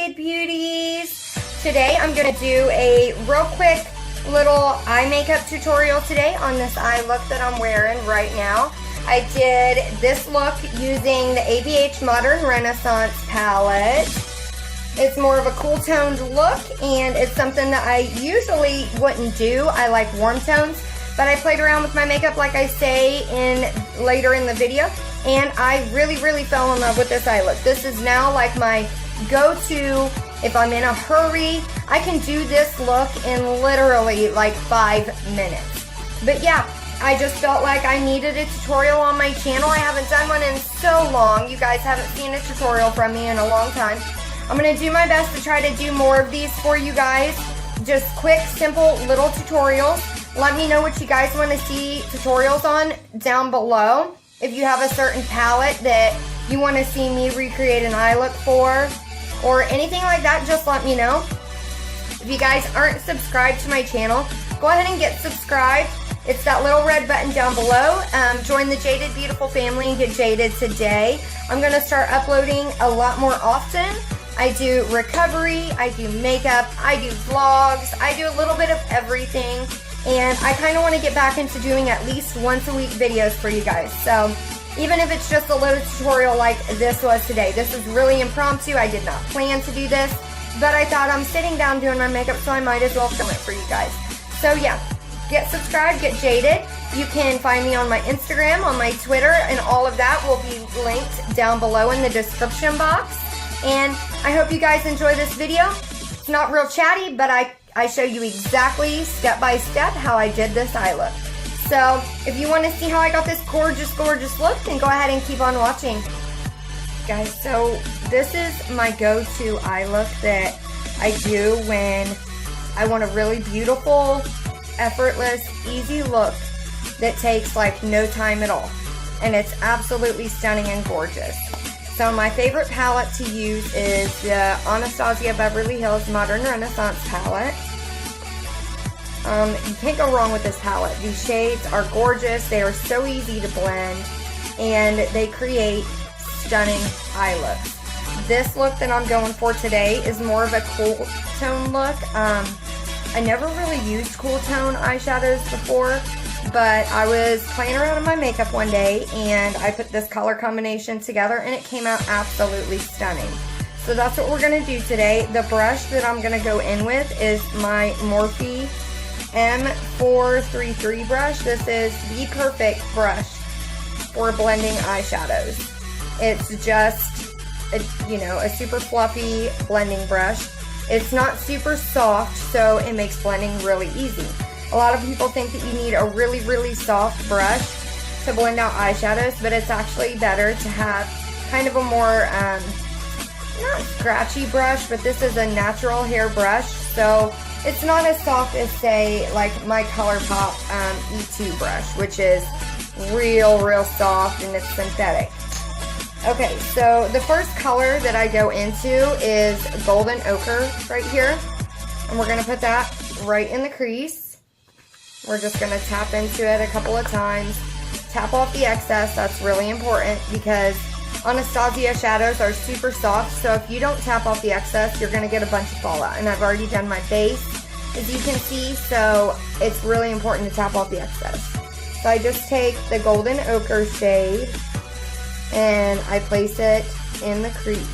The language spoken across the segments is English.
Jaded Beauties. Today I'm going to do a real quick little eye makeup tutorial today on this eye look that I'm wearing right now. I did this look using the ABH Modern Renaissance palette. It's more of a cool toned look, and it's something that I usually wouldn't do. I like warm tones, but I played around with my makeup like I say later in the video, and I really fell in love with this eye look. This is now like my go-to if I'm in a hurry. I can do this look in literally like 5 minutes. But yeah, I just felt like I needed a tutorial on my channel. I haven't done one in so long. You guys haven't seen a tutorial from me in a long time. I'm going to do my best to try to do more of these for you guys. Just quick, simple little tutorials. Let me know what you guys want to see tutorials on down below. If you have a certain palette that you want to see me recreate an eye look for, or anything like that, just let me know. If you guys aren't subscribed to my channel, go ahead and get subscribed. It's that little red button down below. Join the Jaded Beautiful family and get jaded today. I'm going to start uploading a lot more often. I do recovery, I do makeup, I do vlogs, I do a little bit of everything. And I kind of want to get back into doing at least once a week videos for you guys. So even if it's just a little tutorial like this was today. This is really impromptu. I did not plan to do this, but I thought I'm sitting down doing my makeup, so I might as well film it for you guys. So yeah, get subscribed, get jaded. You can find me on my Instagram, on my Twitter, and all of that will be linked down below in the description box. And I hope you guys enjoy this video. It's not real chatty, but I show you exactly step by step how I did this eye look. So if you want to see how I got this gorgeous look, then go ahead and keep on watching. Guys, so this is my go-to eye look that I do when I want a really beautiful, effortless, easy look that takes like no time at all. And it's absolutely stunning and gorgeous. So my favorite palette to use is the Anastasia Beverly Hills Modern Renaissance palette. You can't go wrong with this palette. These shades are gorgeous. They are so easy to blend, and they create stunning eye looks. This look that I'm going for today is more of a cool tone look. I never really used cool tone eyeshadows before, but I was playing around in my makeup one day, and I put this color combination together, and it came out absolutely stunning. So that's what we're going to do today. The brush that I'm going to go in with is my Morphe M433 brush. This is the perfect brush for blending eyeshadows. It's just a super fluffy blending brush. It's not super soft, so it makes blending really easy. A lot of people think that you need a really soft brush to blend out eyeshadows, but it's actually better to have kind of a more, not scratchy brush, but this is a natural hair brush, so it's not as soft as, say, like my ColourPop E2 brush, which is real soft and it's synthetic. Okay, so the first color that I go into is Golden Ochre right here, and we're going to put that right in the crease. We're just going to tap into it a couple of times. Tap off the excess. That's really important because Anastasia shadows are super soft, so if you don't tap off the excess, you're going to get a bunch of fallout. And I've already done my base, as you can see, so it's really important to tap off the excess. So I just take the Golden Ochre shade and I place it in the crease.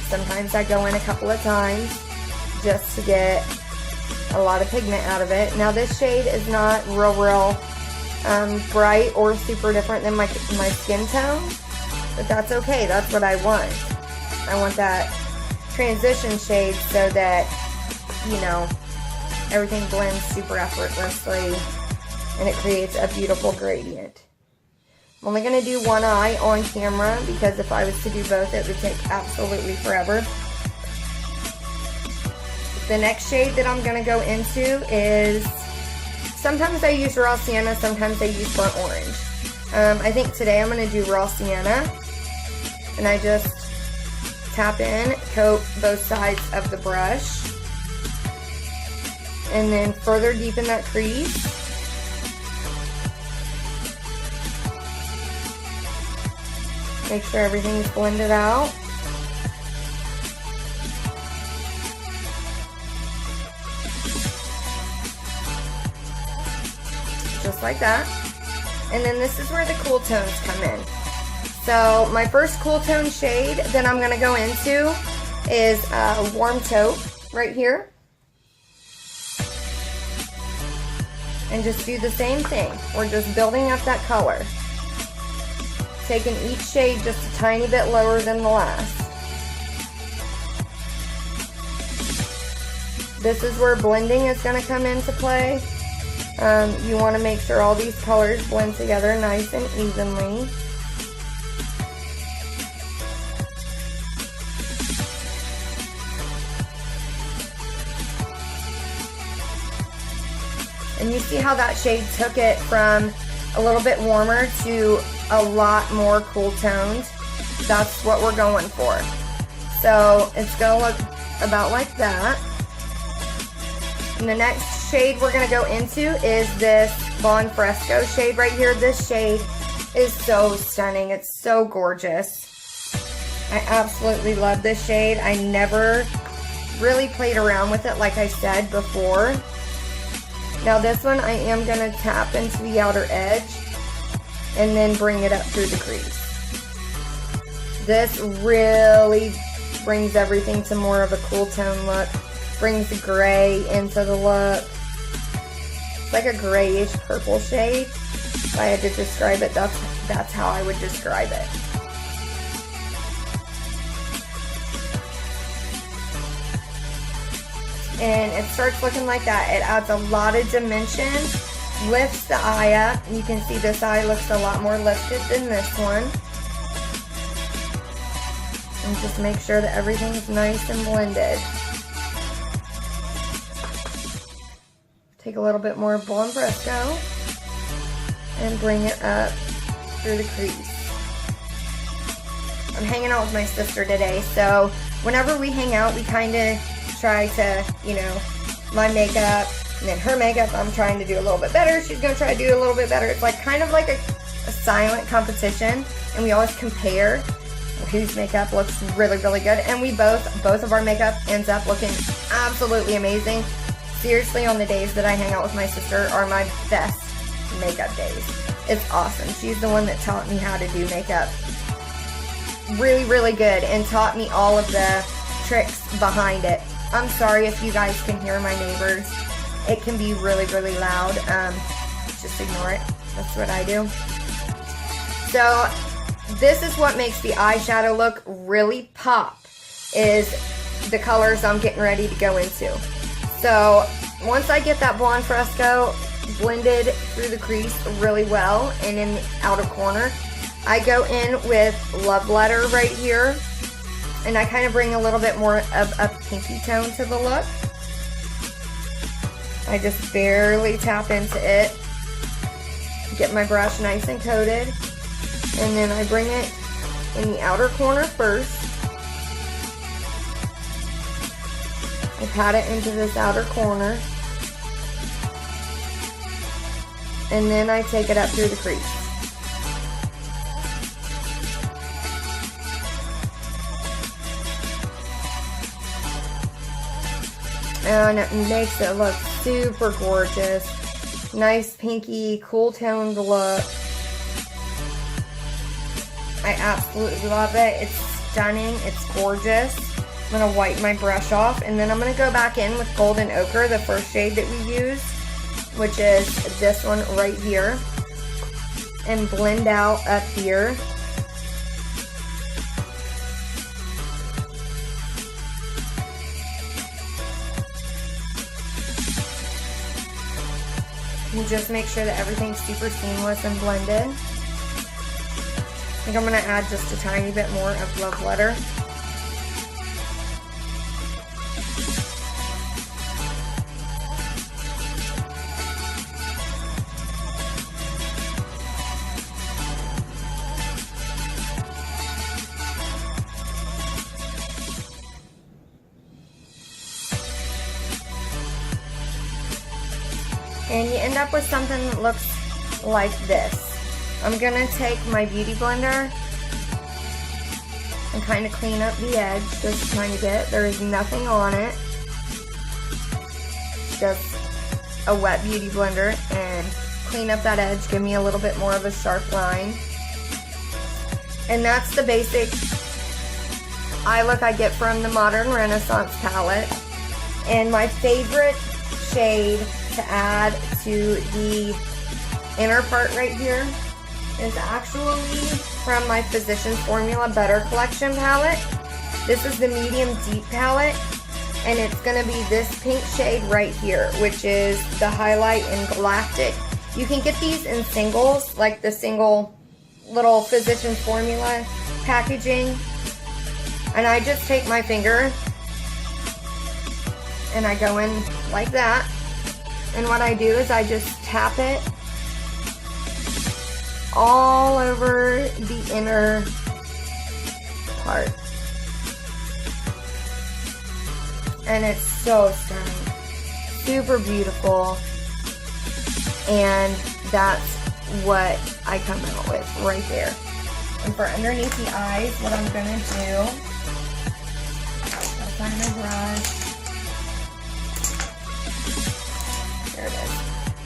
Sometimes I go in a couple of times just to get a lot of pigment out of it. Now this shade is not real bright or super different than my skin tone, but that's okay. That's what I want. I want that transition shade so that, everything blends super effortlessly and it creates a beautiful gradient. I'm only going to do one eye on camera because if I was to do both, it would take absolutely forever. The next shade that I'm going to go into is, sometimes I use Raw Sienna, sometimes I use Burnt Orange. I think today I'm going to do Raw Sienna, and I just tap in, coat both sides of the brush, and then further deepen that crease. Make sure everything's blended out. Just like that. And then this is where the cool tones come in. So my first cool tone shade that I'm going to go into is Warm Taupe right here. And just do the same thing. We're just building up that color. Taking each shade just a tiny bit lower than the last. This is where blending is going to come into play. You want to make sure all these colors blend together nice and evenly. And you see how that shade took it from a little bit warmer to a lot more cool toned. That's what we're going for. So it's going to look about like that. And the next shade we're going to go into is this Bon Fresco shade right here. This shade is so stunning. It's so gorgeous. I absolutely love this shade. I never really played around with it like I said before. Now this one I am going to tap into the outer edge and then bring it up through the crease. This really brings everything to more of a cool tone look. Brings the gray into the look. It's like a grayish purple shade. If I had to describe it, that's how I would describe it. And it starts looking like that. It adds a lot of dimension, lifts the eye up. You can see this eye looks a lot more lifted than this one. And just make sure that everything's nice and blended. Take a little bit more Bon Fresco and bring it up through the crease. I'm hanging out with my sister today, so whenever we hang out, we kind of try to, you know, my makeup and then her makeup, I'm trying to do a little bit better. She's going to try to do a little bit better. It's like kind of like a silent competition, and we always compare whose makeup looks really, really good. And we both of our makeup ends up looking absolutely amazing. Seriously, on the days that I hang out with my sister are my best makeup days. It's awesome. She's the one that taught me how to do makeup really, really good and taught me all of the tricks behind it. I'm sorry if you guys can hear my neighbors. It can be really, really loud. Just ignore it. That's what I do. So this is what makes the eyeshadow look really pop, is the colors I'm getting ready to go into. So once I get that Bon Fresco blended through the crease really well and in the outer corner, I go in with Love Letter right here, and I kind of bring a little bit more of a pinky tone to the look. I just barely tap into it, get my brush nice and coated, and then I bring it in the outer corner first. I pat it into this outer corner, and then I take it up through the crease. And it makes it look super gorgeous. Nice pinky, cool toned look. I absolutely love it. It's stunning. It's gorgeous. I'm going to wipe my brush off, and then I'm going to go back in with Golden Ochre, the first shade that we used, which is this one right here, and blend out up here. And just make sure that everything's super seamless and blended. I think I'm going to add just a tiny bit more of Love Letter. And you end up with something that looks like this. I'm going to take my Beauty Blender and kind of clean up the edge just a tiny bit. There is nothing on it. Just a wet beauty blender, and clean up that edge, give me a little bit more of a sharp line. And that's the basic eye look I get from the Modern Renaissance palette. And my favorite shade to add to the inner part right here is actually from my Physicians Formula Better Collection palette. This is the medium deep palette, and it's going to be this pink shade right here, which is the highlight in Galactic. You can get these in singles, like the single little Physicians Formula packaging. And I just take my finger and I go in like that. And what I do is I just tap it all over the inner part. And it's so stunning. Super beautiful. And that's what I come out with right there. And for underneath the eyes, what I'm going to do, I'll find my brush. There it is.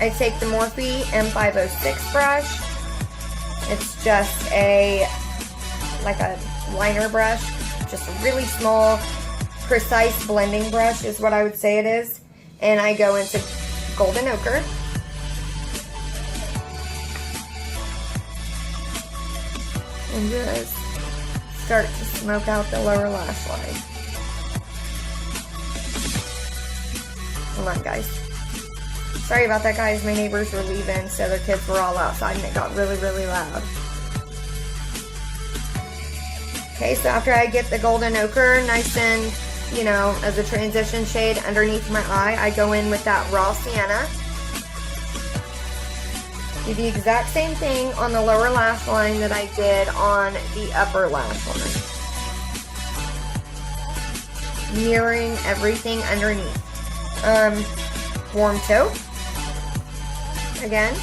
I take the Morphe M506 brush. It's just like a liner brush, just a really small, precise blending brush is what I would say it is. And I go into Golden Ochre. And just start to smoke out the lower lash line. Hold on, guys. Sorry about that, guys. My neighbors were leaving, so their kids were all outside, and it got really, really loud. Okay, so after I get the Golden Ochre nice and, you know, as a transition shade underneath my eye, I go in with that Raw Sienna. Do the exact same thing on the lower lash line that I did on the upper lash line. Mirroring everything underneath. Warm taupe. Again.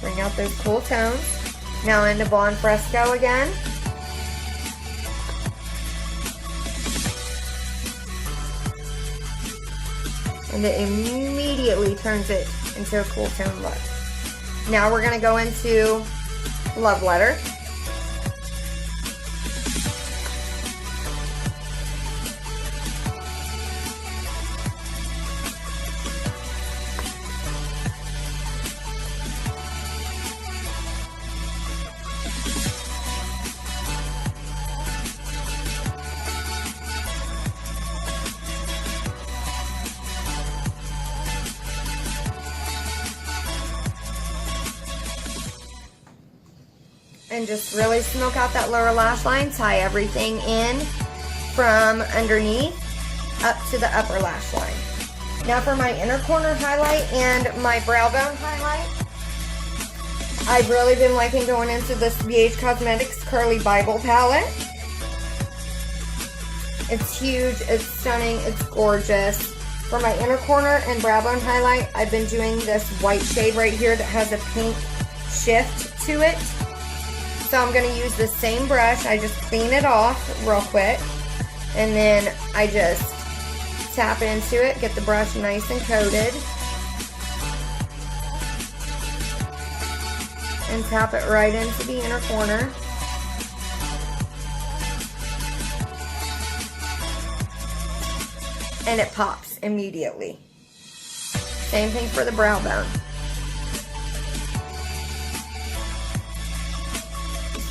Bring out those cool tones. Now into Blonde Fresco again. And it immediately turns it into a cool tone look. Now we're going to go into Love Letter. And just really smoke out that lower lash line, tie everything in from underneath up to the upper lash line. Now for my inner corner highlight and my brow bone highlight, I've really been liking going into this BH Cosmetics Curly Bible palette. It's huge, it's stunning, it's gorgeous. For my inner corner and brow bone highlight, I've been doing this white shade right here that has a pink shift to it. So I'm going to use the same brush. I just clean it off real quick. And then I just tap into it, get the brush nice and coated. And tap it right into the inner corner. And it pops immediately. Same thing for the brow bone.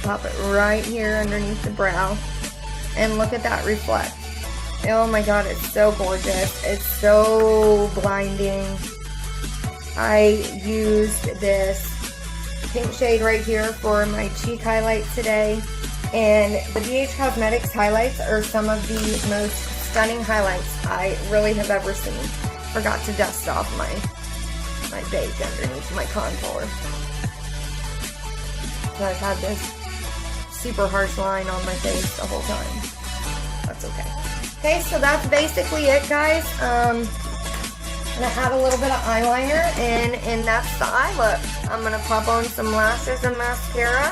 Pop it right here underneath the brow, and look at that reflect. Oh my god, it's so gorgeous. It's so blinding. I used this pink shade right here for my cheek highlight today, and the BH Cosmetics highlights are some of the most stunning highlights I really have ever seen. Forgot to dust off my bake underneath my contour. So I've had this super harsh line on my face the whole time. That's okay. Okay, so that's basically it, guys. I'm gonna add a little bit of eyeliner and that's the eye look. I'm gonna pop on some lashes and mascara,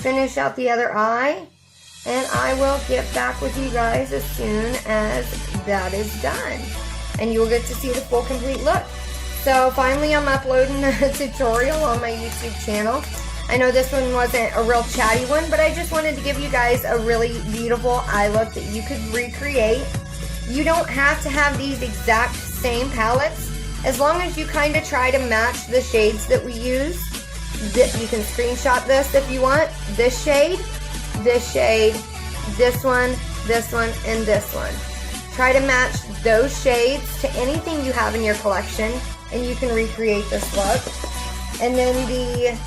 finish out the other eye, and I will get back with you guys as soon as that is done. And you will get to see the full complete look. So finally I'm uploading a tutorial on my YouTube channel. I know this one wasn't a real chatty one, but I just wanted to give you guys a really beautiful eye look that you could recreate. You don't have to have these exact same palettes. As long as you kind of try to match the shades that we use. You can screenshot this if you want. This shade, this one, and this one. Try to match those shades to anything you have in your collection, and you can recreate this look. And then the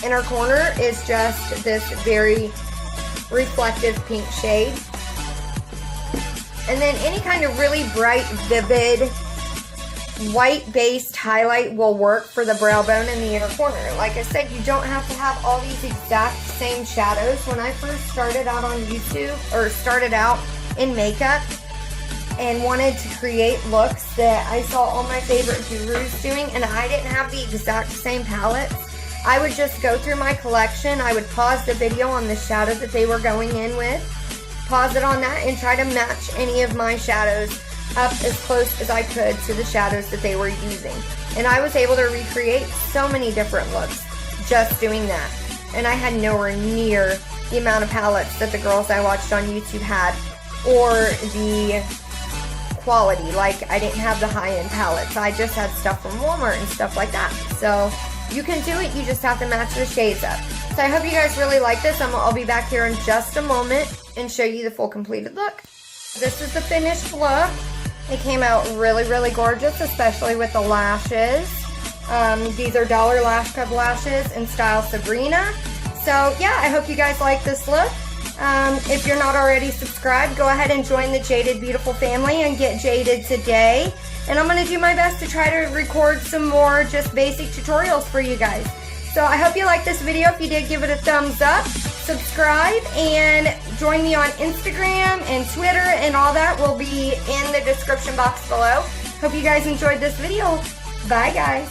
inner corner is just this very reflective pink shade. And then any kind of really bright, vivid, white-based highlight will work for the brow bone in the inner corner. Like I said, you don't have to have all these exact same shadows. When I first started out on YouTube, or started out in makeup, and wanted to create looks that I saw all my favorite gurus doing, and I didn't have the exact same palettes, I would just go through my collection. I would pause the video on the shadow that they were going in with, pause it on that, and try to match any of my shadows up as close as I could to the shadows that they were using. And I was able to recreate so many different looks just doing that. And I had nowhere near the amount of palettes that the girls I watched on YouTube had, or the quality. Like, I didn't have the high-end palettes. I just had stuff from Walmart and stuff like that. So you can do it, you just have to match the shades up. So I hope you guys really like this. I'll be back here in just a moment and show you the full completed look. This is the finished look. It came out really, really gorgeous, especially with the lashes. These are Dollar Lash Club lashes in style Sabrina. So yeah, I hope you guys like this look. If you're not already subscribed, go ahead and join the Jaded Beautiful family and get jaded today. And I'm going to do my best to try to record some more just basic tutorials for you guys. So I hope you liked this video. If you did, give it a thumbs up, subscribe, and join me on Instagram and Twitter, and all that will be in the description box below. Hope you guys enjoyed this video. Bye, guys.